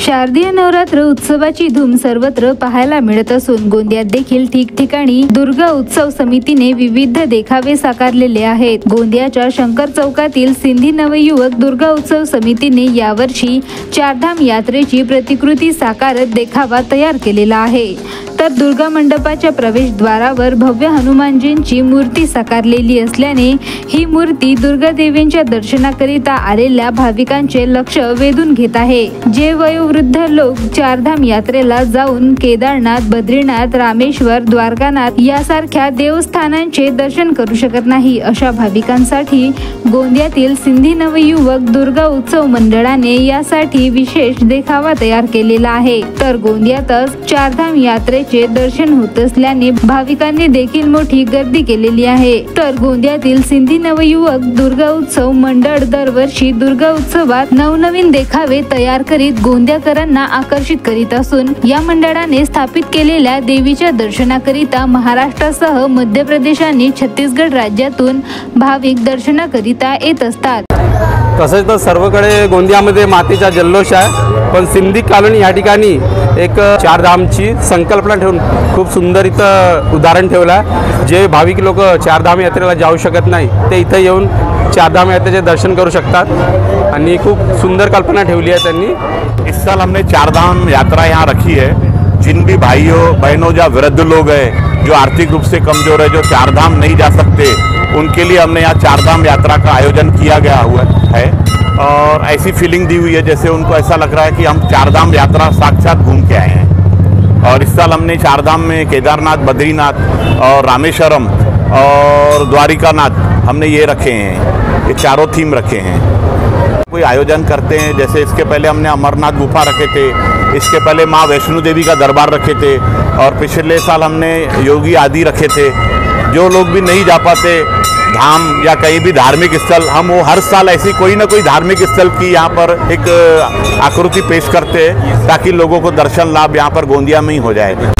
शारदीय नवरात्र उत्सवाची धूम सर्वत्र पाहायला मिळत असून गोंदियात देखील ठिकठिकाणी दुर्गा उत्सव समितीने विविध देखावे साकारलेले आहेत। गोंदियाच्या शंकर चौकातील सिंधी नवयुवक दुर्गा उत्सव समितीने यावर्षी चारधाम यात्रेची प्रतिकृती साकारत देखावा तयार केलेला आहे। तर दुर्गा मंडपाच्या प्रवेशद्वारावर भव्य हनुमानजींची मूर्ती साकारलेली असल्याने ही मूर्ती दुर्गा देवींच्या दर्शनाकरिता आलेल्या भाविकांचे लक्ष वेधून घेत आहे। जे वयोवृद्ध लोक चारधाम यात्रेला जाऊन केदारनाथ, बद्रीनाथ, रामेश्वर, द्वारकानाथ यासारख्या देवस्थानांचे दर्शन करू शकत नाही, अशा भाविकांसाठी गोंदियातील सिंधी नवयुवक दुर्गा उत्सव मंडळाने यासाठी विशेष देखावा तयार केलेला आहे। तर गोंदियातच चारधाम यात्रेचे दर्शन होत असल्याने भाविकांनी देखील मोठी गर्दी केलेली आहे। तर गोंदियातील सिंधी नवयुवक दुर्गा उत्सव मंडळ दरवर्षी दुर्गा उत्सवात नवनवीन देखावे तयार करीत गोंदियाकरांना आकर्षित करीत असून या मंडळाने स्थापित केलेल्या देवीच्या दर्शनाकरिता महाराष्ट्रासह मध्य प्रदेश आणि छत्तीसगड राज्यातून भाविक दर्शनाकरिता येत असतात। तसेच तर सर्वकडे गोंदियामध्ये मातीचा जल्लोष आहे, पण सिंधी कॉलनी या ठिकाणी एक चारधामची संकल्पना ठेवून खूप सुंदर इथं उदाहरण ठेवलं आहे। जे भाविक लोक चारधाम यात्रेला जाऊ शकत नाही ते इथं येऊन चारधाम यात्रेचे दर्शन करू शकतात आणि खूप सुंदर कल्पना ठेवली है त्यांनी। इस साल हमने चारधाम यात्रा यहाँ रखी है। जिन भी भाइयों बहनों या वृद्ध लोग हैं जो आर्थिक रूप से कमजोर है, जो चारधाम नहीं जा सकते, उनके लिए हमने यहाँ चारधाम यात्रा का आयोजन किया गया हुआ है और ऐसी फीलिंग दी हुई है जैसे उनको ऐसा लग रहा है कि हम चारधाम यात्रा साक्षात घूम के आए हैं। और इस साल हमने चारधाम में केदारनाथ, बद्रीनाथ और रामेश्वरम और द्वारिकानाथ हमने ये रखे हैं, ये चारों थीम रखे हैं। कोई आयोजन करते हैं, जैसे इसके पहले हमने अमरनाथ गुफा रखे थे, इसके पहले माँ वैष्णो देवी का दरबार रखे थे और पिछले साल हमने योगी आदि रखे थे। जो लोग भी नहीं जा पाते धाम या कहीं भी धार्मिक स्थल, हम वो हर साल ऐसी कोई ना कोई धार्मिक स्थल की यहाँ पर एक आकृति पेश करते हैं ताकि लोगों को दर्शन लाभ यहाँ पर गोंदिया में ही हो जाए।